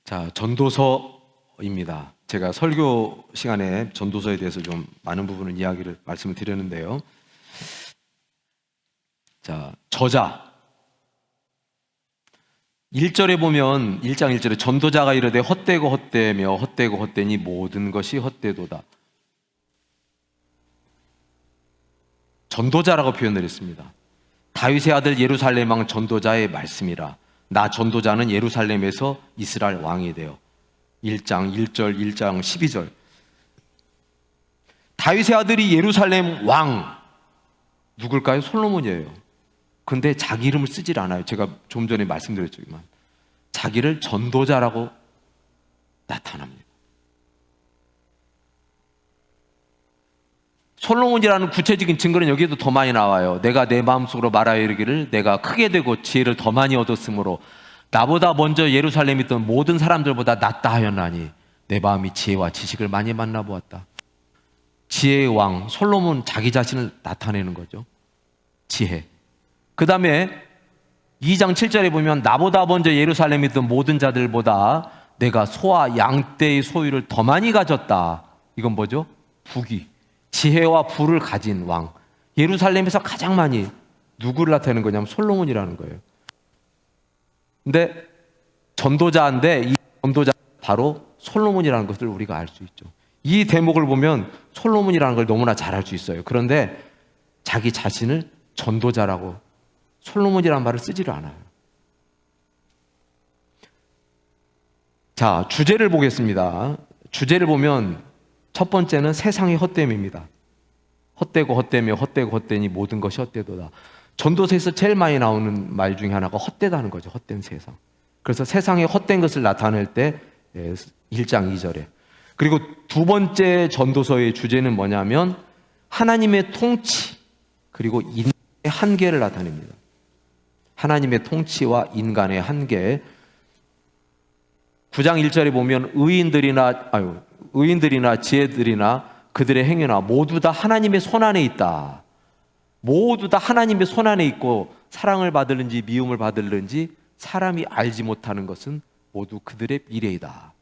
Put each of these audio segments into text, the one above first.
자, 전도서입니다. 제가 설교 시간에 전도서에 대해서 좀 많은 부분을 말씀을 드렸는데요. 자, 저자 1절에 보면 1장 1절에 전도자가 이르되 헛되고 헛되며 헛되고 헛되니 모든 것이 헛되도다. 전도자라고 표현을 했습니다. 다윗의 아들 예루살렘 왕 전도자의 말씀이라. 나 전도자는 예루살렘에서 이스라엘 왕이 되어. 1장 1절 1장 12절. 다윗의 아들이 예루살렘 왕 누굴까요? 솔로몬이에요. 근데 자기 이름을 쓰질 않아요. 제가 좀 전에 말씀드렸지만 자기를 전도자라고 나타납니다. 솔로몬이라는 구체적인 증거는 여기에도 더 많이 나와요. 내가 내 마음속으로 말하여 이르기를 내가 크게 되고 지혜를 더 많이 얻었으므로 나보다 먼저 예루살렘에 있던 모든 사람들보다 낫다 하였나니 내 마음이 지혜와 지식을 많이 만나보았다. 지혜의 왕 솔로몬 자기 자신을 나타내는 거죠. 지혜. 그 다음에 2장 7절에 보면 나보다 먼저 예루살렘에 있던 모든 자들보다 내가 소와 양떼의 소유를 더 많이 가졌다. 이건 뭐죠? 부귀. 지혜와 부를 가진 왕. 예루살렘에서 가장 많이 누구를 나타내는 거냐면 솔로몬이라는 거예요. 근데 전도자인데 이 전도자 바로 솔로몬이라는 것을 우리가 알 수 있죠. 이 대목을 보면 솔로몬이라는 걸 너무나 잘 알 수 있어요. 그런데 자기 자신을 전도자라고 솔로몬이라는 말을 쓰지를 않아요. 자, 주제를 보겠습니다. 주제를 보면 첫 번째는 세상의 헛됨입니다. 헛되고 헛되며 헛되고 헛되니 모든 것이 헛되도다. 전도서에서 제일 많이 나오는 말 중에 하나가 헛되다는 거죠. 헛된 세상. 그래서 세상의 헛된 것을 나타낼 때 1장 2절에. 그리고 두 번째 전도서의 주제는 뭐냐면 하나님의 통치 그리고 인간의 한계를 나타냅니다. 하나님의 통치와 인간의 한계. 9장 1절에 보면 의인들이나 지혜들이나 그들의 행위나 모두 다 하나님의 손안에 있다. 모두 다 하나님의 손안에 있고 사랑을 받을는지 미움을 받을는지 사람이 알지 못하는 것은 모두 그들의 미래이다.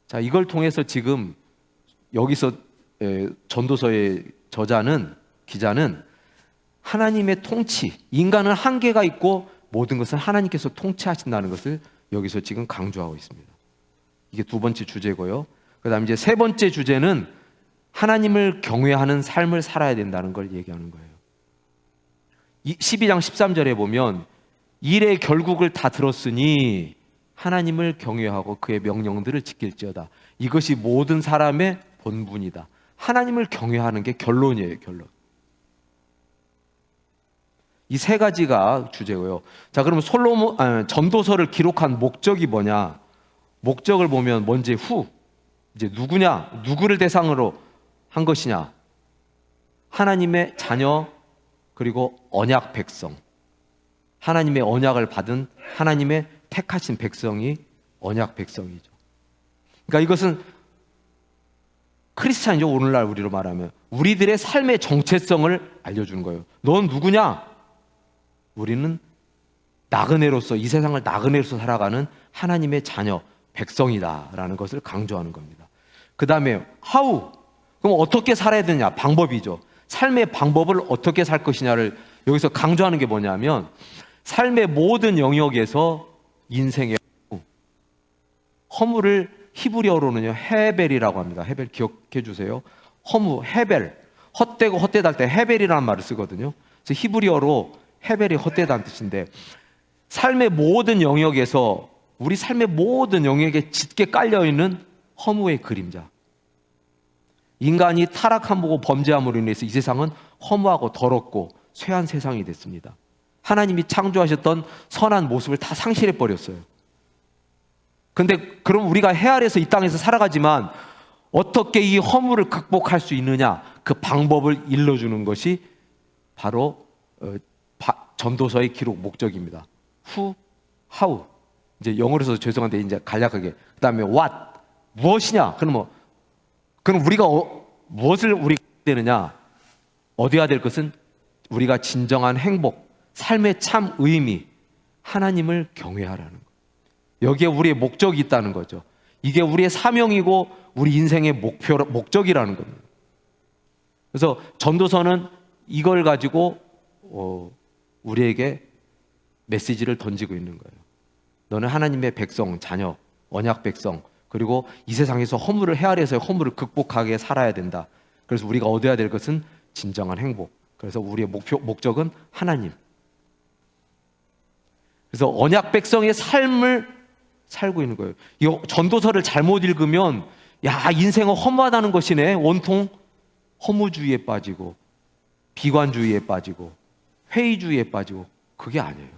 자, 이걸 통해서 지금 여기서 전도서의 기자는 하나님의 통치, 인간은 한계가 있고 모든 것은 하나님께서 통치하신다는 것을 여기서 지금 강조하고 있습니다. 이게 두 번째 주제고요. 그 다음에 이제 세 번째 주제는 하나님을 경외하는 삶을 살아야 된다는 걸 얘기하는 거예요. 12장 13절에 보면 일의 결국을 다 들었으니 하나님을 경외하고 그의 명령들을 지킬지어다. 이것이 모든 사람의 본분이다. 하나님을 경외하는 게 결론이에요. 결론. 이 세 가지가 주제고요. 자, 그러면 전도서를 기록한 목적이 뭐냐? 목적을 보면 먼저 이제 누구를 대상으로 한 것이냐? 하나님의 자녀 그리고 언약 백성. 하나님의 언약을 받은 하나님의 택하신 백성이 언약 백성이죠. 그러니까 이것은 크리스찬이죠. 오늘날 우리로 말하면 우리들의 삶의 정체성을 알려주는 거예요. 넌 누구냐? 우리는 나그네로서 이 세상을 나그네로서 살아가는 하나님의 자녀 백성이다라는 것을 강조하는 겁니다. 그 다음에 그럼 어떻게 살아야 되냐? 방법이죠. 삶의 방법을 어떻게 살 것이냐를 여기서 강조하는 게 뭐냐면 삶의 모든 영역에서 인생의 허물을 히브리어로는요 헤벨이라고 합니다. 헤벨 기억해 주세요. 헤벨, 헛되고 헛되다 할 때 헤벨이라는 말을 쓰거든요. 그래서 히브리어로 헤벨이 헛되다는 뜻인데 삶의 모든 영역에서 우리 삶의 모든 영역에 짙게 깔려있는 허무의 그림자. 인간이 타락함으로 범죄함으로 인해서 이 세상은 허무하고 더럽고 쇠한 세상이 됐습니다. 하나님이 창조하셨던 선한 모습을 다 상실해버렸어요. 근데 그럼 우리가 해 아래서 이 땅에서 살아가지만 어떻게 이 허물을 극복할 수 있느냐? 그 방법을 일러주는 것이 바로 전도서의 기록 목적입니다. how. 이제 영어로서 죄송한데 이제 간략하게. 그 다음에 what. 무엇이냐? 그럼 우리가 무엇을 되느냐? 얻어야 될 것은 우리가 진정한 행복, 삶의 참 의미, 하나님을 경외하라는 것. 여기에 우리의 목적이 있다는 거죠. 이게 우리의 사명이고 우리 인생의 목적이라는 겁니다. 그래서 전도서는 이걸 가지고 우리에게 메시지를 던지고 있는 거예요. 너는 하나님의 백성, 자녀, 언약 백성, 그리고 이 세상에서 허물을 헤아려서 허물을 극복하게 살아야 된다. 그래서 우리가 얻어야 될 것은 진정한 행복. 그래서 우리의 목적은 하나님. 그래서 언약 백성의 삶을 살고 있는 거예요. 이 전도서를 잘못 읽으면 야, 인생은 허무하다는 것이네. 온통 허무주의에 빠지고 비관주의에 빠지고 회의주의에 빠지고, 그게 아니에요.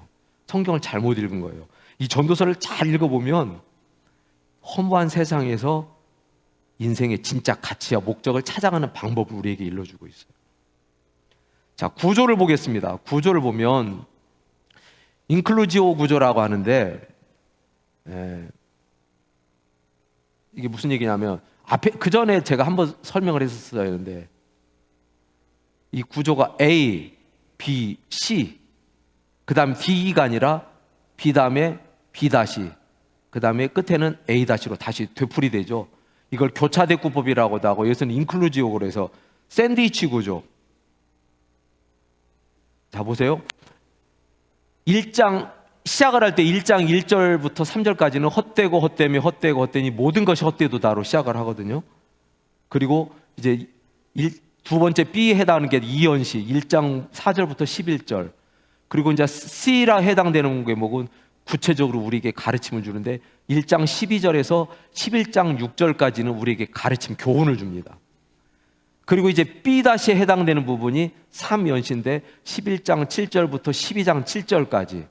성경을 잘못 읽은 거예요. 이 전도서를 잘 읽어보면 허무한 세상에서 인생의 진짜 가치와 목적을 찾아가는 방법을 우리에게 일러주고 있어요. 자, 구조를 보겠습니다. 구조를 보면 인클루지오 구조라고 하는데, 이게 무슨 얘기냐면, 그 전에 제가 한번 설명을 했었어야 이 구조가 A, B, C, 그 다음 D가 아니라 B 다음에 B 다시, 그 다음에 끝에는 A 다시로 다시 되풀이 되죠. 이걸 교차대구법이라고도 하고, 여기서는 인클루지오로 해서 샌드위치 구조. 자, 보세요. 1장 시작을 할 때 1장 1절부터 3절까지는 헛되고 헛되며 헛되고 헛되니 모든 것이 헛되도다로 시작을 하거든요. 그리고 이제 두 번째 B에 해당하는 게 이언시 1장 4절부터 11절. 그리고 이제 C라 해당되는 제목은 구체적으로 우리에게 가르침을 주는데 1장 12절에서 11장 6절까지는 우리에게 가르침, 교훈을 줍니다. 그리고 이제 B-에 해당되는 부분이 3연시인데 11장 7절부터 12장 7절까지.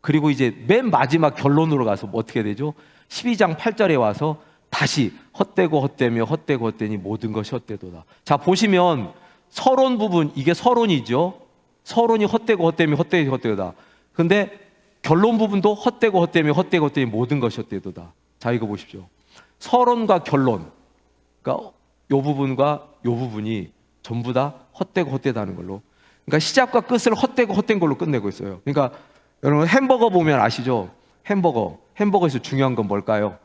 그리고 이제 맨 마지막 결론으로 가서 어떻게 되죠? 12장 8절에 와서 다시 헛되고 헛되며 헛되고 헛되니 모든 것이 헛되도다. 자, 보시면 서론 부분, 이게 서론이죠. 서론이 헛되고 헛되며 헛되고 헛되도다. 근데 결론 부분도 헛되고 헛되며 헛되고 헛되니 모든 것이 헛되도다. 자, 이거 보십시오. 서론과 결론, 그러니까 요 부분과 요 부분이 전부 다 헛되고 헛되다는 걸로, 그러니까 시작과 끝을 헛되고 헛된 걸로 끝내고 있어요. 그러니까 여러분 햄버거 보면 아시죠? 햄버거에서 중요한 건 뭘까요?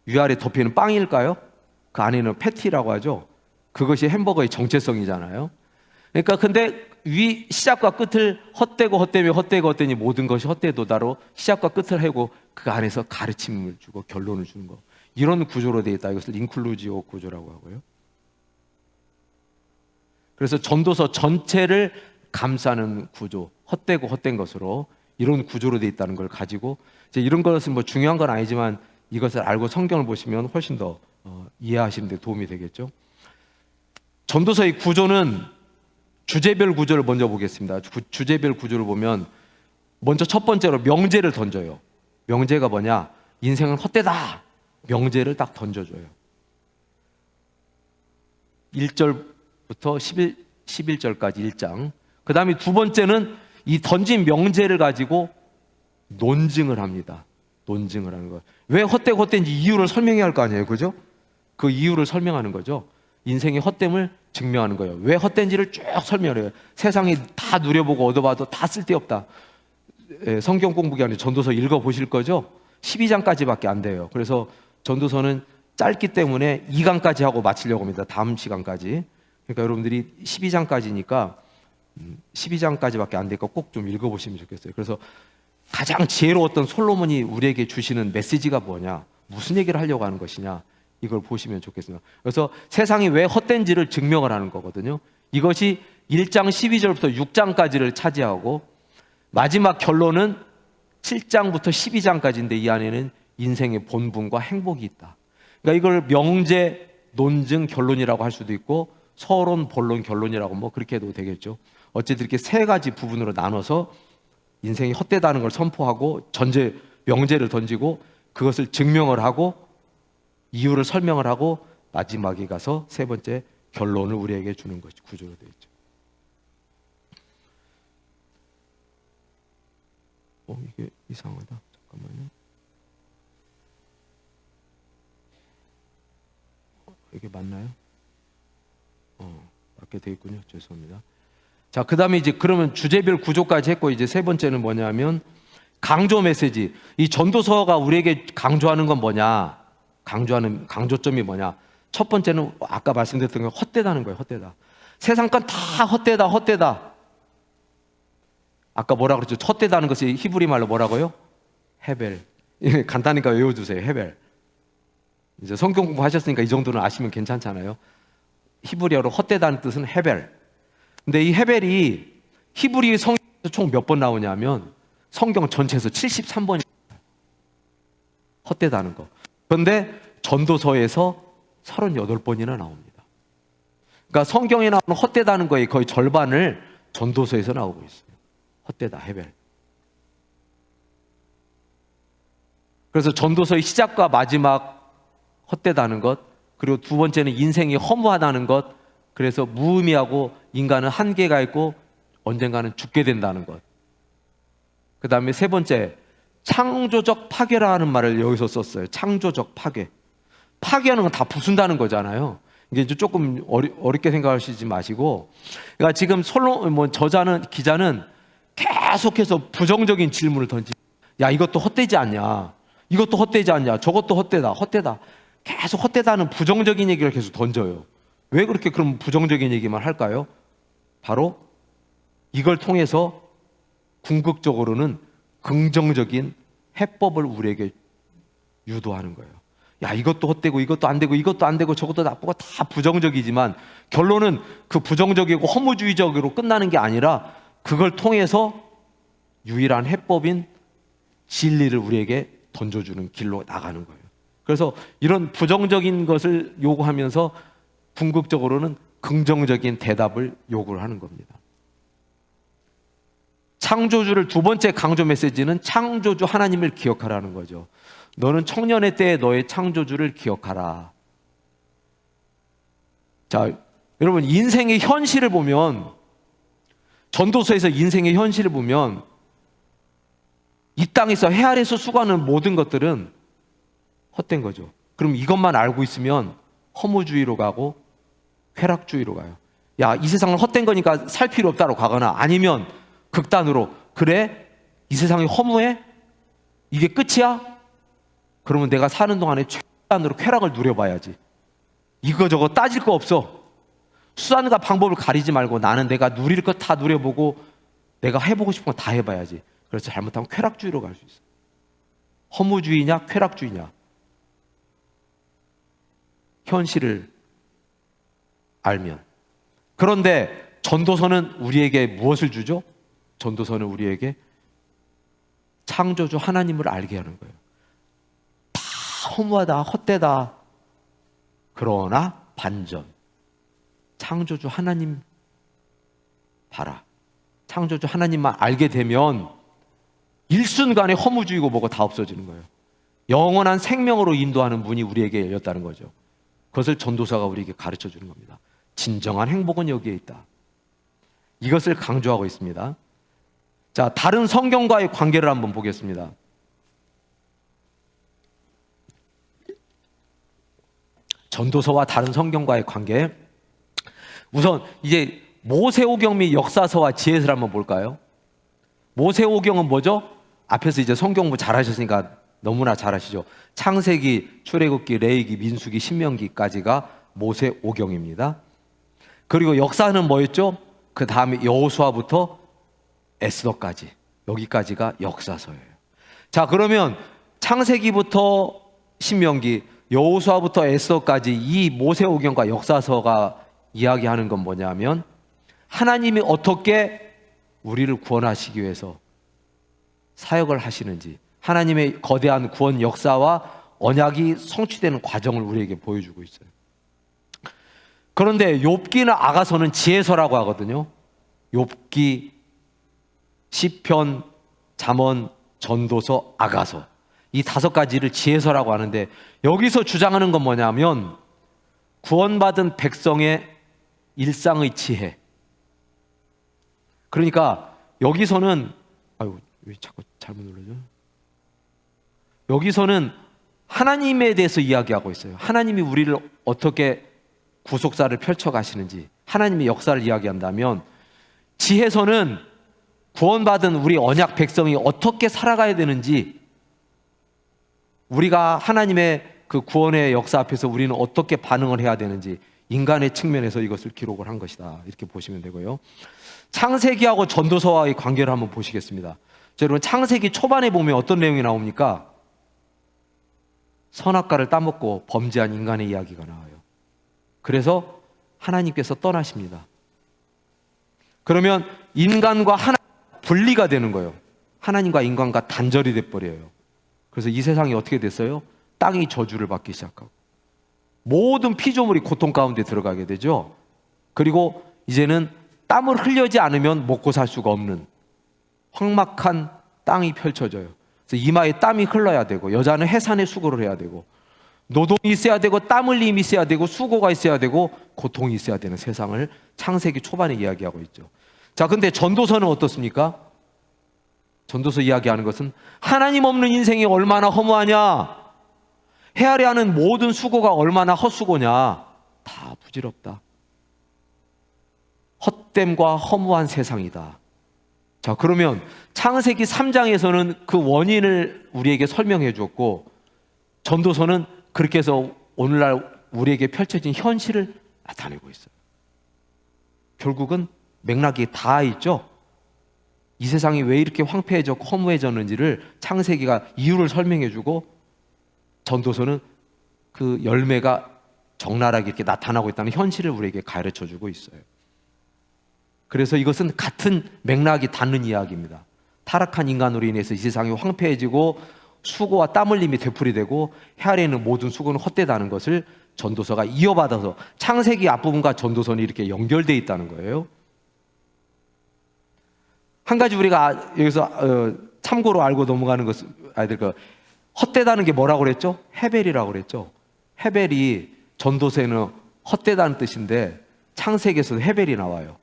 위아래 덮이는 빵일까요? 그 안에는 패티라고 하죠. 그것이 햄버거의 정체성이잖아요. 그러니까 근데 시작과 끝을 헛되고 헛되며 헛되고 헛되니 모든 것이 헛되도다로 시작과 끝을 하고 그 안에서 가르침을 주고 결론을 주는 거, 이런 구조로 되어 있다. 이것을 인클루지오 구조라고 하고요. 그래서 전도서 전체를 감싸는 구조, 헛되고 헛된 것으로 이런 구조로 되어 있다는 걸 가지고, 이제 이런 것은 뭐 중요한 건 아니지만 이것을 알고 성경을 보시면 훨씬 더 이해하시는 데 도움이 되겠죠. 전도서의 구조는 주제별 구조를 먼저 보겠습니다. 주제별 구조를 보면 먼저 첫 번째로 명제를 던져요. 명제가 뭐냐? 인생은 헛되다. 명제를 딱 던져줘요. 1절부터 11절까지 1장. 그 다음에 두 번째는 이 던진 명제를 가지고 논증을 합니다. 논증을 하는 거. 왜 헛되고 헛된지 이유를 설명해야 할 거 아니에요, 그죠? 그 이유를 설명하는 거죠. 인생의 헛됨을 증명하는 거예요. 왜 헛된지를 쭉 설명해요. 세상에 다 누려보고 얻어봐도 다 쓸데없다. 성경 공부 기간에 전도서 읽어보실 거죠? 12장까지밖에 안 돼요. 그래서 전도서는 짧기 때문에 2강까지 하고 마치려고 합니다. 다음 시간까지. 그러니까 여러분들이 12장까지니까 12장까지밖에 안 되니까 꼭 좀 읽어보시면 좋겠어요. 그래서 가장 지혜로웠던 솔로몬이 우리에게 주시는 메시지가 뭐냐, 무슨 얘기를 하려고 하는 것이냐, 이걸 보시면 좋겠습니다. 그래서 세상이 왜 헛된지를 증명을 하는 거거든요. 이것이 1장 12절부터 6장까지를 차지하고 마지막 결론은 7장부터 12장까지인데 이 안에는 인생의 본분과 행복이 있다. 그러니까 이걸 명제, 논증, 결론이라고 할 수도 있고 서론, 본론, 결론이라고 뭐 그렇게 해도 되겠죠. 어쨌든 이렇게 세 가지 부분으로 나눠서 인생이 헛되다는 걸 선포하고 전제, 명제를 던지고 그것을 증명을 하고 이유를 설명을 하고 마지막에 가서 세 번째 결론을 우리에게 주는 것이 구조로 되어 있죠. 이게 이상하다. 잠깐만요. 이게 맞나요? 맞게 되어 있군요. 죄송합니다. 자, 그 다음에 이제 그러면 주제별 구조까지 했고, 이제 세 번째는 뭐냐면 강조 메시지. 이 전도서가 우리에게 강조하는 건 뭐냐? 강조점이 뭐냐? 첫 번째는 아까 말씀드렸던 게 헛되다는 거예요. 헛되다. 세상 건 다 헛되다, 헛되다. 아까 뭐라 그랬죠? 헛되다는 것이 히브리 말로 뭐라고요? 헤벨. 간단하니까 외워주세요. 헤벨. 이제 성경 공부하셨으니까 이 정도는 아시면 괜찮잖아요. 히브리어로 헛되다는 뜻은 헤벨. 근데 이 헤벨이 히브리 성경에서 총 몇 번 나오냐면 성경 전체에서 73번이 헛되다는 거. 그런데 전도서에서 38번이나 나옵니다. 그러니까 성경에 나오는 헛되다는 거의 거의 절반을 전도서에서 나오고 있어요. 헛되다, 헤벨. 그래서 전도서의 시작과 마지막 헛되다는 것, 그리고 두 번째는 인생이 허무하다는 것, 그래서 무의미하고 인간은 한계가 있고 언젠가는 죽게 된다는 것. 그 다음에 세 번째, 창조적 파괴라는 말을 여기서 썼어요. 창조적 파괴. 파괴하는 건 다 부순다는 거잖아요. 이게 조금 어렵게 생각하시지 마시고, 그러니까 지금 기자는 계속해서 부정적인 질문을 야, 이것도 헛되지 않냐? 이것도 헛되지 않냐? 저것도 헛되다. 계속 헛되다는 부정적인 얘기를 계속 던져요. 왜 그렇게 그럼 부정적인 얘기만 할까요? 바로 이걸 통해서 궁극적으로는 긍정적인 해법을 우리에게 유도하는 거예요. 야, 이것도 헛되고 이것도 안 되고 이것도 안 되고 저것도 나쁘고 다 부정적이지만 결론은 그 부정적이고 허무주의적으로 끝나는 게 아니라 그걸 통해서 유일한 해법인 진리를 우리에게 던져주는 길로 나가는 거예요. 그래서 이런 부정적인 것을 요구하면서 궁극적으로는 긍정적인 대답을 요구를 하는 겁니다. 창조주를 두 번째 강조 메시지는 창조주 하나님을 기억하라는 거죠. 너는 청년의 때에 너의 창조주를 기억하라. 자, 여러분 인생의 현실을 보면, 전도서에서 인생의 현실을 보면 이 땅에서 해 아래서 수고하는 모든 것들은 헛된 거죠. 그럼 이것만 알고 있으면 허무주의로 가고 쾌락주의로 가요. 야, 이 세상은 헛된 거니까 살 필요 없다로 가거나, 아니면 극단으로, 그래? 이 세상이 허무해? 이게 끝이야? 그러면 내가 사는 동안에 최단으로 쾌락을 누려봐야지. 이거저거 따질 거 없어. 수단과 방법을 가리지 말고 나는 내가 누릴 것 다 누려보고 내가 해보고 싶은 거 다 해봐야지. 그래서 잘못하면 쾌락주의로 갈 수 있어. 허무주의냐 쾌락주의냐. 현실을 알면. 그런데 전도서는 우리에게 무엇을 주죠? 전도서는 우리에게 창조주 하나님을 알게 하는 거예요. 다 허무하다, 헛되다. 그러나 반전. 창조주 하나님 봐라. 창조주 하나님만 알게 되면 일순간에 허무주의고 뭐고 다 없어지는 거예요. 영원한 생명으로 인도하는 문이 우리에게 열렸다는 거죠. 그것을 전도서가 우리에게 가르쳐 주는 겁니다. 진정한 행복은 여기에 있다. 이것을 강조하고 있습니다. 자, 다른 성경과의 관계를 한번 보겠습니다. 전도서와 다른 성경과의 관계. 우선 이제 모세오경 및 역사서와 지혜서를 한번 볼까요? 모세오경은 뭐죠? 앞에서 이제 성경 공부 잘하셨으니까 너무나 잘하시죠. 창세기, 출애굽기, 레위기, 민수기, 신명기까지가 모세오경입니다. 그리고 역사는 뭐였죠? 그 다음에 여호수아부터 에스더까지, 여기까지가 역사서예요. 자, 그러면 창세기부터 신명기, 여호수아부터 에스더까지 이 모세오경과 역사서가 이야기하는 건 뭐냐면 하나님이 어떻게 우리를 구원하시기 위해서 사역을 하시는지, 하나님의 거대한 구원 역사와 언약이 성취되는 과정을 우리에게 보여주고 있어요. 그런데 욥기나 아가서는 지혜서라고 하거든요. 욥기, 시편, 잠언, 전도서, 아가서, 이 5가지를 지혜서라고 하는데 여기서 주장하는 건 뭐냐면 구원받은 백성의 일상의 지혜. 그러니까 여기서는 왜 자꾸 잘못 눌러져? 여기서는 하나님에 대해서 이야기하고 있어요. 하나님이 우리를 어떻게 구속사를 펼쳐 가시는지, 하나님의 역사를 이야기한다면, 지혜서는 구원받은 우리 언약 백성이 어떻게 살아가야 되는지, 우리가 하나님의 그 구원의 역사 앞에서 우리는 어떻게 반응을 해야 되는지 인간의 측면에서 이것을 기록을 한 것이다, 이렇게 보시면 되고요. 창세기하고 전도서와의 관계를 한번 보시겠습니다. 자, 여러분, 창세기 초반에 보면 어떤 내용이 나옵니까? 선악과를 따먹고 범죄한 인간의 이야기가 나와요. 그래서 하나님께서 떠나십니다. 그러면 인간과 하나님 분리가 되는 거예요. 하나님과 인간과 단절이 돼버려요. 그래서 이 세상이 어떻게 됐어요? 땅이 저주를 받기 시작하고 모든 피조물이 고통 가운데 들어가게 되죠. 그리고 이제는 땀을 흘리지 않으면 먹고 살 수가 없는 황막한 땅이 펼쳐져요. 그래서 이마에 땀이 흘러야 되고, 여자는 해산의 수고를 해야 되고, 노동이 있어야 되고, 땀 흘림이 있어야 되고, 수고가 있어야 되고, 고통이 있어야 되는 세상을 창세기 초반에 이야기하고 있죠. 자, 근데 전도서는 어떻습니까? 전도서 이야기하는 것은 하나님 없는 인생이 얼마나 허무하냐, 헤아려 하는 모든 수고가 얼마나 헛수고냐, 다 부질없다, 헛됨과 허무한 세상이다. 자, 그러면 창세기 3장에서는 그 원인을 우리에게 설명해 주었고, 전도서는 그렇게 해서 오늘날 우리에게 펼쳐진 현실을 나타내고 있어요. 결국은 맥락이 다 있죠. 이 세상이 왜 이렇게 황폐해졌고 허무해졌는지를 창세기가 이유를 설명해 주고, 전도서는 그 열매가 적나라하게 이렇게 나타나고 있다는 현실을 우리에게 가르쳐 주고 있어요. 그래서 이것은 같은 맥락이 닿는 이야기입니다. 타락한 인간으로 인해서 이 세상이 황폐해지고 수고와 땀 흘림이 되풀이되고 헤아려 있는 모든 수고는 헛되다는 것을 전도서가 이어받아서 창세기 앞부분과 전도서는 이렇게 연결되어 있다는 거예요. 한 가지 우리가 여기서 참고로 알고 넘어가는 것은, 아이들 그 헛되다는 게 뭐라고 그랬죠? 헤벨이라고 그랬죠. 헤벨이 전도서에는 헛되다는 뜻인데 창세기에서 헤벨이 나와요.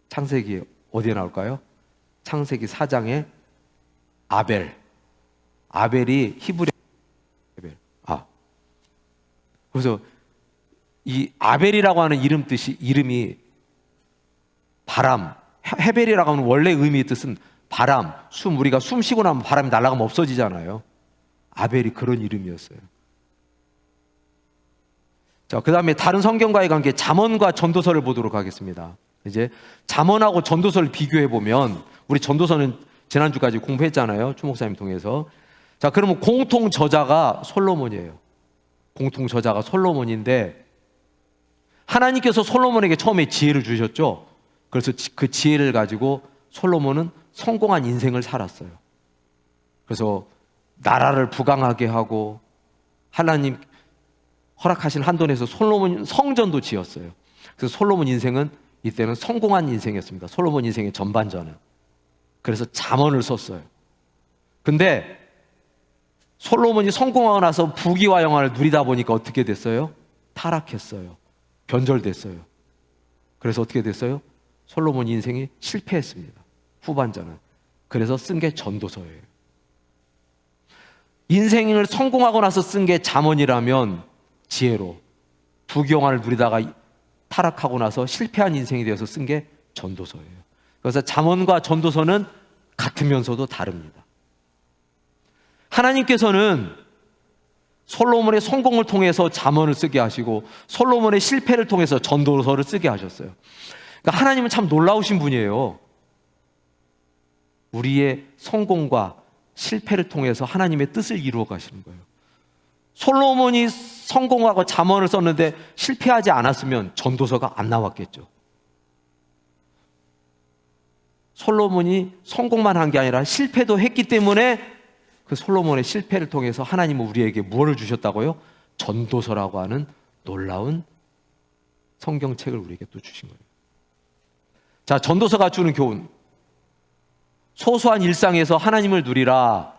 창세기 어디에 나올까요? 창세기 4장에 아벨이 히브리 헤벨. 그래서 이 아벨이라고 하는 이름이 바람, 헤벨이라고 하는 원래 의미의 뜻은 바람, 우리가 숨 쉬고 나면 바람이 날아가면 없어지잖아요. 아벨이 그런 이름이었어요. 자, 그 다음에 다른 성경과의 관계, 잠언과 전도서를 보도록 하겠습니다. 이제 잠언하고 전도서를 비교해 보면, 우리 전도서는 지난주까지 공부했잖아요, 추 목사님 통해서. 자, 그러면 공통 저자가 솔로몬이에요. 공통 저자가 솔로몬인데, 하나님께서 솔로몬에게 처음에 지혜를 주셨죠. 그래서 그 지혜를 가지고 솔로몬은 성공한 인생을 살았어요. 그래서 나라를 부강하게 하고 하나님 허락하신 한돈에서 솔로몬 성전도 지었어요. 그래서 솔로몬 인생은 이때는 성공한 인생이었습니다. 솔로몬 인생의 전반전은. 그래서 잠언을 썼어요. 근데 솔로몬이 성공하고 나서 부귀와 영화를 누리다 보니까 어떻게 됐어요? 타락했어요. 변절됐어요. 그래서 어떻게 됐어요? 솔로몬 인생이 실패했습니다. 후반전은. 그래서 쓴 게 전도서예요. 인생을 성공하고 나서 쓴 게 잠언이라면 지혜로, 부귀영화를 누리다가 타락하고 나서 실패한 인생이 되어서 쓴 게 전도서예요. 그래서 잠언과 전도서는 같으면서도 다릅니다. 하나님께서는 솔로몬의 성공을 통해서 잠언을 쓰게 하시고 솔로몬의 실패를 통해서 전도서를 쓰게 하셨어요. 그러니까 하나님은 참 놀라우신 분이에요. 우리의 성공과 실패를 통해서 하나님의 뜻을 이루어 가시는 거예요. 솔로몬이 성공하고 잠언을 썼는데 실패하지 않았으면 전도서가 안 나왔겠죠. 솔로몬이 성공만 한 게 아니라 실패도 했기 때문에 그 솔로몬의 실패를 통해서 하나님은 우리에게 무엇을 주셨다고요? 전도서라고 하는 놀라운 성경책을 우리에게 또 주신 거예요. 자, 전도서가 주는 교훈. 소소한 일상에서 하나님을 누리라.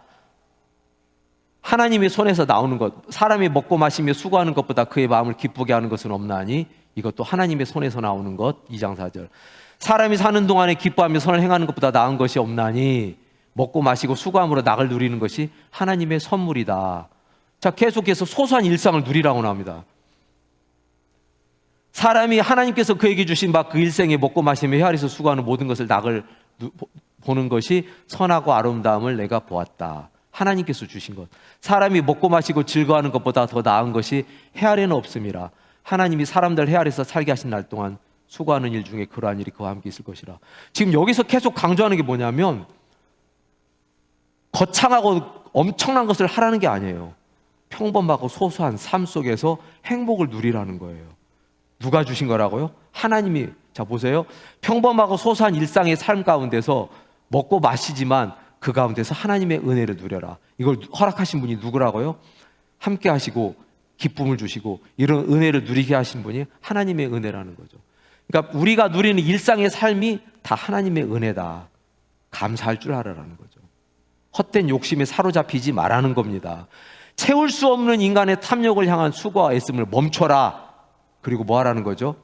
하나님의 손에서 나오는 것, 사람이 먹고 마시며 수고하는 것보다 그의 마음을 기쁘게 하는 것은 없나니 이것도 하나님의 손에서 나오는 것. 2장 4절. 사람이 사는 동안에 기뻐하며 선을 행하는 것보다 나은 것이 없나니 먹고 마시고 수고함으로 낙을 누리는 것이 하나님의 선물이다. 자, 계속해서 소소한 일상을 누리라고 나옵니다. 사람이 하나님께서 그에게 주신 바 그 일생에 먹고 마시며 헤아려서 수고하는 모든 것을 낙을 보는 것이 선하고 아름다움을 내가 보았다. 하나님께서 주신 것. 사람이 먹고 마시고 즐거워하는 것보다 더 나은 것이 해 아래는 없음이라. 하나님이 사람들 해 아래서 살게 하신 날 동안 수고하는 일 중에 그러한 일이 그와 함께 있을 것이라. 지금 여기서 계속 강조하는 게 뭐냐면 거창하고 엄청난 것을 하라는 게 아니에요. 평범하고 소소한 삶 속에서 행복을 누리라는 거예요. 누가 주신 거라고요? 하나님이. 자, 보세요. 평범하고 소소한 일상의 삶 가운데서 먹고 마시지만 그 가운데서 하나님의 은혜를 누려라. 이걸 허락하신 분이 누구라고요? 함께 하시고 기쁨을 주시고 이런 은혜를 누리게 하신 분이 하나님의 은혜라는 거죠. 그러니까 우리가 누리는 일상의 삶이 다 하나님의 은혜다. 감사할 줄 알아라는 거죠. 헛된 욕심에 사로잡히지 말라는 겁니다. 채울 수 없는 인간의 탐욕을 향한 수고와 애씀을 멈춰라. 그리고 뭐 하라는 거죠?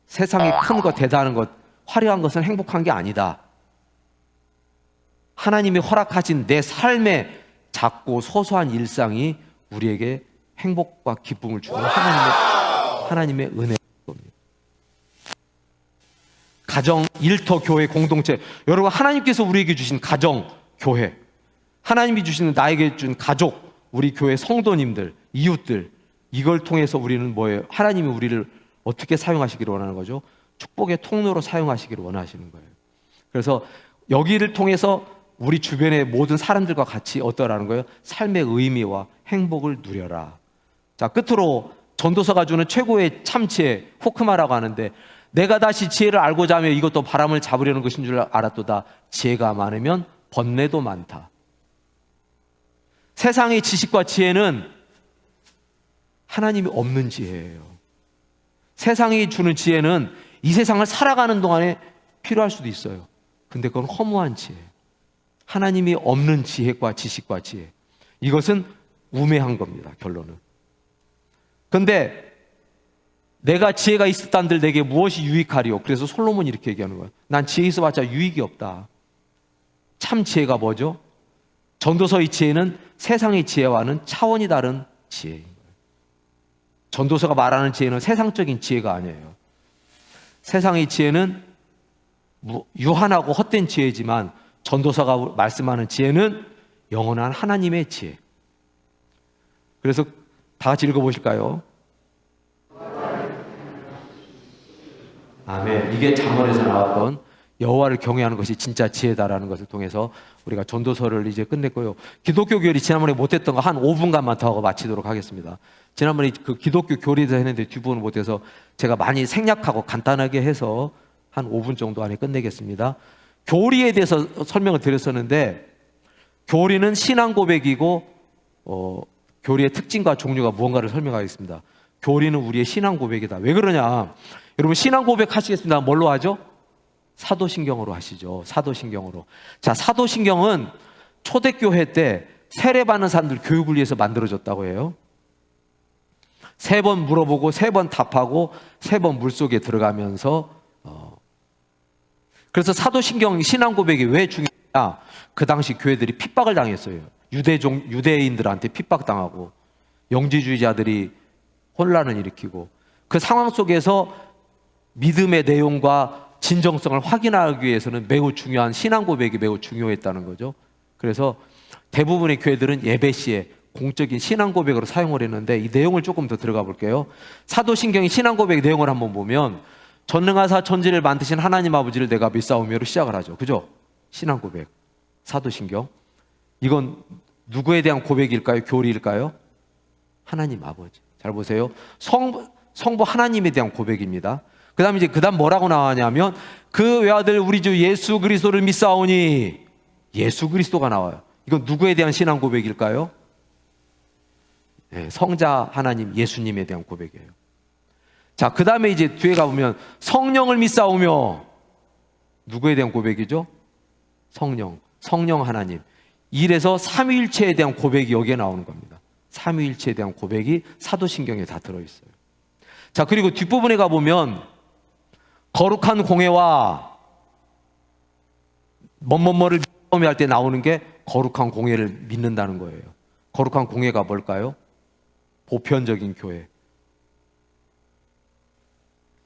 세상에 큰 것, 대단한 것, 화려한 것은 행복한 게 아니다. 하나님이 허락하신 내 삶의 작고 소소한 일상이 우리에게 행복과 기쁨을 주는 하나님의 은혜입니다. 가정, 일터, 교회, 공동체. 여러분, 하나님께서 우리에게 주신 가정, 교회, 하나님이 주시는 나에게 준 가족, 우리 교회 성도님들, 이웃들, 이걸 통해서 우리는 뭐예요? 하나님이 우리를 어떻게 사용하시기를 원하는 거죠? 축복의 통로로 사용하시기를 원하시는 거예요. 그래서 여기를 통해서 우리 주변의 모든 사람들과 같이 어떠라는 거예요? 삶의 의미와 행복을 누려라. 자, 끝으로 전도서가 주는 최고의 참지혜, 호크마라고 하는데, 내가 다시 지혜를 알고자 하며 이것도 바람을 잡으려는 것인 줄 알았도다. 지혜가 많으면 번뇌도 많다. 세상의 지식과 지혜는 하나님이 없는 지혜예요. 세상이 주는 지혜는 이 세상을 살아가는 동안에 필요할 수도 있어요. 근데 그건 허무한 지혜. 하나님이 없는 지혜과 지식과 지혜. 이것은 우매한 겁니다, 결론은. 근데 내가 지혜가 있었단들 내게 무엇이 유익하리요? 그래서 솔로몬이 이렇게 얘기하는 거예요. 난 지혜 있어봤자 유익이 없다. 참 지혜가 뭐죠? 전도서의 지혜는 세상의 지혜와는 차원이 다른 지혜인 거예요. 전도서가 말하는 지혜는 세상적인 지혜가 아니에요. 세상의 지혜는 유한하고 헛된 지혜지만 전도서가 말씀하는 지혜는 영원한 하나님의 지혜. 그래서 다 같이 읽어보실까요? 아멘. 이게 잠언에서 나왔던 여호와를 경외하는 것이 진짜 지혜다라는 것을 통해서 우리가 전도서를 이제 끝냈고요. 기독교 교리 지난번에 못했던 거 한 5분간만 더 하고 마치도록 하겠습니다. 지난번에 그 기독교 교리에 대해서 했는데 뒷부분을 못해서 제가 많이 생략하고 간단하게 해서 한 5분 정도 안에 끝내겠습니다. 교리에 대해서 설명을 드렸었는데, 교리는 신앙 고백이고 교리의 특징과 종류가 무언가를 설명하겠습니다. 교리는 우리의 신앙 고백이다. 왜 그러냐? 여러분, 신앙 고백 하시겠습니다. 뭘로 하죠? 사도신경으로 하시죠. 사도신경으로. 자, 사도신경은 초대교회 때 세례받는 사람들 교육을 위해서 만들어졌다고 해요. 3번 물어보고 3번 답하고 3번 물속에 들어가면서 그래서 사도신경 신앙 고백이 왜 중요하냐? 그 당시 교회들이 핍박을 당했어요. 유대인들한테 핍박당하고 영지주의자들이 혼란을 일으키고, 그 상황 속에서 믿음의 내용과 진정성을 확인하기 위해서는 매우 중요한 신앙 고백이 매우 중요했다는 거죠. 그래서 대부분의 교회들은 예배 시에 공적인 신앙 고백으로 사용을 했는데, 이 내용을 조금 더 들어가 볼게요. 사도신경의 신앙 고백 내용을 한번 보면, 전능하사 천지를 만드신 하나님 아버지를 내가 믿사오며로 시작을 하죠. 그죠? 신앙 고백. 사도신경. 이건 누구에 대한 고백일까요? 교리일까요? 하나님 아버지. 잘 보세요. 성부 하나님에 대한 고백입니다. 그 다음 뭐라고 나왔냐면, 그 외아들 우리 주 예수 그리스도를 믿사오니, 예수 그리스도가 나와요. 이건 누구에 대한 신앙 고백일까요? 네, 성자 하나님 예수님에 대한 고백이에요. 자, 그 다음에 이제 뒤에 가보면 성령을 믿사오며, 누구에 대한 고백이죠? 성령 하나님. 이래서 삼위일체에 대한 고백이 여기에 나오는 겁니다. 삼위일체에 대한 고백이 사도신경에 다 들어있어요. 자, 그리고 뒷부분에 가보면 거룩한 공예와 뭐뭐뭐를 할 때 나오는 게 거룩한 공예를 믿는다는 거예요. 거룩한 공예가 뭘까요? 보편적인 교회.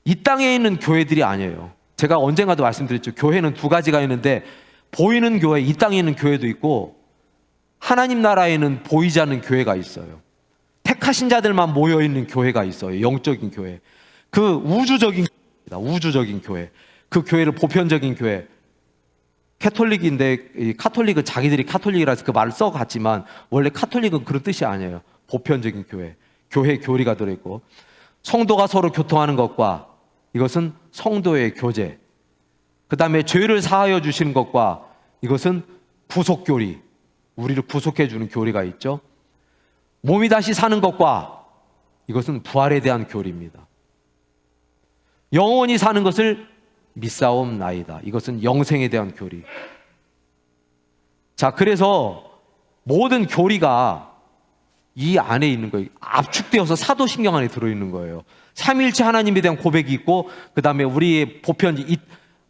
이 땅에 있는 교회들이 아니에요. 제가 언젠가도 말씀드렸죠. 교회는 두 가지가 있는데 보이는 교회, 이 땅에 있는 교회도 있고 하나님 나라에는 보이지 않는 교회가 있어요. 택하신 자들만 모여있는 교회가 있어요. 영적인 교회. 그 우주적인 교회. 그 교회를 보편적인 교회. 캐톨릭인데 이 카톨릭은 자기들이 카톨릭이라서 그 말을 써갔지만 원래 카톨릭은 그런 뜻이 아니에요. 보편적인 교회. 교회 교리가 들어있고 성도가 서로 교통하는 것과 이것은 성도의 교제. 그 다음에 죄를 사하여 주시는 것과 이것은 구속교리. 우리를 구속해 주는 교리가 있죠. 몸이 다시 사는 것과 이것은 부활에 대한 교리입니다. 영원히 사는 것을 믿사옵나이다. 이것은 영생에 대한 교리. 자, 그래서 모든 교리가 이 안에 있는 거예요. 압축되어서 사도신경 안에 들어있는 거예요. 삼위일체 하나님에 대한 고백이 있고 그 다음에 우리의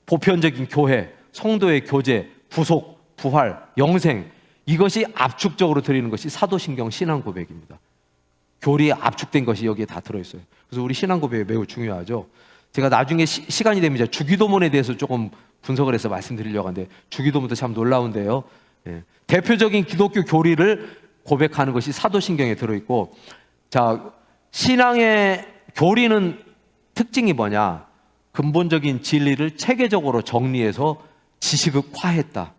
보편적인 교회, 성도의 교제, 구속, 부활, 영생, 이것이 압축적으로 들어있는 것이 사도신경 신앙 고백입니다. 교리에 압축된 것이 여기에 다 들어있어요. 그래서 우리 신앙 고백이 매우 중요하죠. 제가 나중에 시간이 되면 주기도문에 대해서 조금 분석을 해서 말씀드리려고 하는데 주기도문도 참 놀라운데요. 예. 대표적인 기독교 교리를 고백하는 것이 사도신경에 들어있고, 자, 신앙의 교리는 특징이 뭐냐? 근본적인 진리를 체계적으로 정리해서 지식화했다.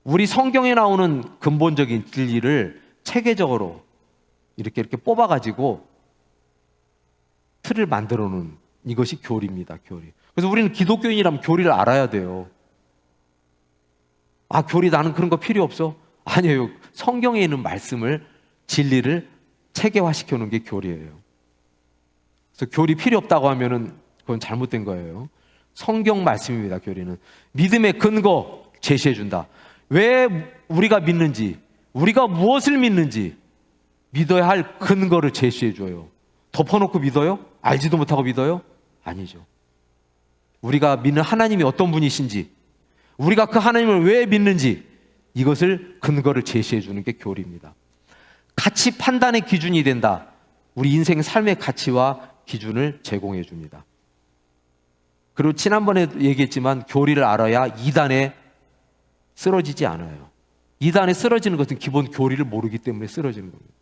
우리 성경에 나오는 근본적인 진리를 체계적으로 이렇게 뽑아가지고 틀을 만들어 놓은 이것이 교리입니다. 교리. 그래서 우리는 기독교인이라면 교리를 알아야 돼요. 아, 교리 나는 그런 거 필요 없어? 아니에요. 성경에 있는 말씀을, 진리를 체계화시켜 놓은 게 교리예요. 그래서 교리 필요 없다고 하면은 그건 잘못된 거예요. 성경 말씀입니다. 교리는 믿음의 근거 제시해 준다. 왜 우리가 믿는지, 우리가 무엇을 믿는지 믿어야 할 근거를 제시해 줘요. 덮어놓고 믿어요? 알지도 못하고 믿어요? 아니죠. 우리가 믿는 하나님이 어떤 분이신지, 우리가 그 하나님을 왜 믿는지 이것을 근거를 제시해 주는 게 교리입니다. 가치 판단의 기준이 된다. 우리 인생 삶의 가치와 기준을 제공해 줍니다. 그리고 지난번에 얘기했지만 교리를 알아야 이단에 쓰러지지 않아요. 이단에 쓰러지는 것은 기본 교리를 모르기 때문에 쓰러지는 겁니다.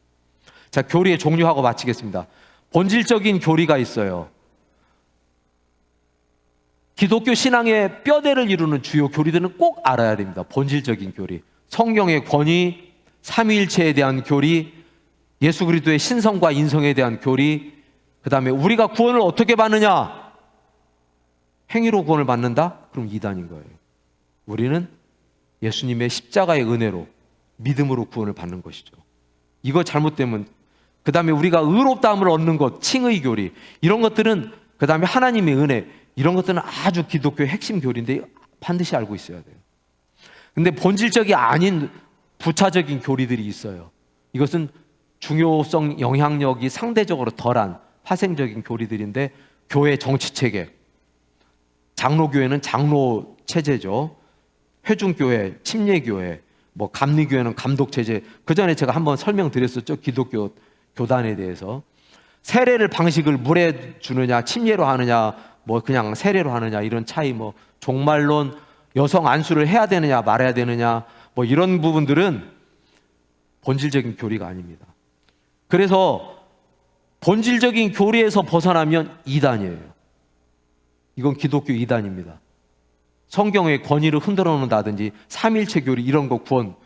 자, 교리의 종류하고 마치겠습니다. 본질적인 교리가 있어요. 기독교 신앙의 뼈대를 이루는 주요 교리들은 꼭 알아야 됩니다. 본질적인 교리. 성경의 권위, 삼위일체에 대한 교리, 예수 그리스도의 신성과 인성에 대한 교리, 그 다음에 우리가 구원을 어떻게 받느냐? 행위로 구원을 받는다? 그럼 이단인 거예요. 우리는 예수님의 십자가의 은혜로, 믿음으로 구원을 받는 것이죠. 이거 잘못되면, 그 다음에 우리가 의롭다함을 얻는 것, 칭의 교리, 이런 것들은, 그 다음에 하나님의 은혜, 이런 것들은 아주 기독교의 핵심 교리인데 반드시 알고 있어야 돼요. 근데 본질적이 아닌 부차적인 교리들이 있어요. 이것은 중요성, 영향력이 상대적으로 덜한 파생적인 교리들인데, 교회 정치체계, 장로교회는 장로 체제죠. 회중교회, 침례교회, 뭐 감리교회는 감독체제. 그 전에 제가 한번 설명드렸었죠. 기독교 교단에 대해서. 세례를 방식을 물에 주느냐, 침례로 하느냐, 뭐 그냥 세례로 하느냐, 이런 차이, 뭐 종말론, 여성 안수를 해야 되느냐 말아야 되느냐, 뭐 이런 부분들은 본질적인 교리가 아닙니다. 그래서 본질적인 교리에서 벗어나면 이단이에요. 이건 기독교 이단입니다. 성경의 권위를 흔들어 놓는다든지 삼일체 교리 이런 거 구원.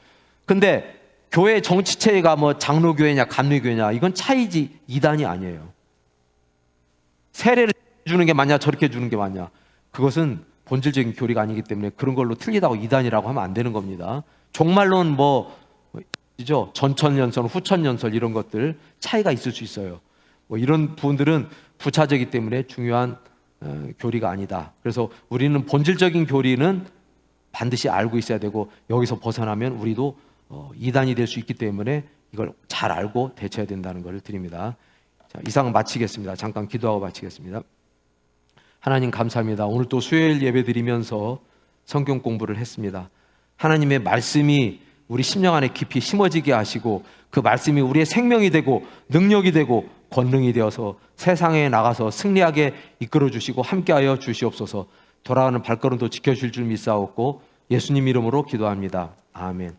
근데 교회 정치체가 뭐 장로교회냐 감리교회냐 이건 차이지 이단이 아니에요. 세례를 주는 게 맞냐 저렇게 주는 게 맞냐, 그것은 본질적인 교리가 아니기 때문에 그런 걸로 틀리다고 이단이라고 하면 안 되는 겁니다. 종말론 뭐죠, 전천연설, 후천연설 이런 것들 차이가 있을 수 있어요. 뭐 이런 부분들은 부차적이기 때문에 중요한 교리가 아니다. 그래서 우리는 본질적인 교리는 반드시 알고 있어야 되고, 여기서 벗어나면 우리도 이단이 될 수 있기 때문에 이걸 잘 알고 대처해야 된다는 것을 드립니다. 자, 이상 마치겠습니다. 잠깐 기도하고 마치겠습니다. 하나님 감사합니다. 오늘 또 수요일 예배 드리면서 성경 공부를 했습니다. 하나님의 말씀이 우리 심령 안에 깊이 심어지게 하시고 그 말씀이 우리의 생명이 되고 능력이 되고 권능이 되어서 세상에 나가서 승리하게 이끌어 주시고 함께하여 주시옵소서. 돌아가는 발걸음도 지켜주실 줄 믿사옵고 예수님 이름으로 기도합니다. 아멘.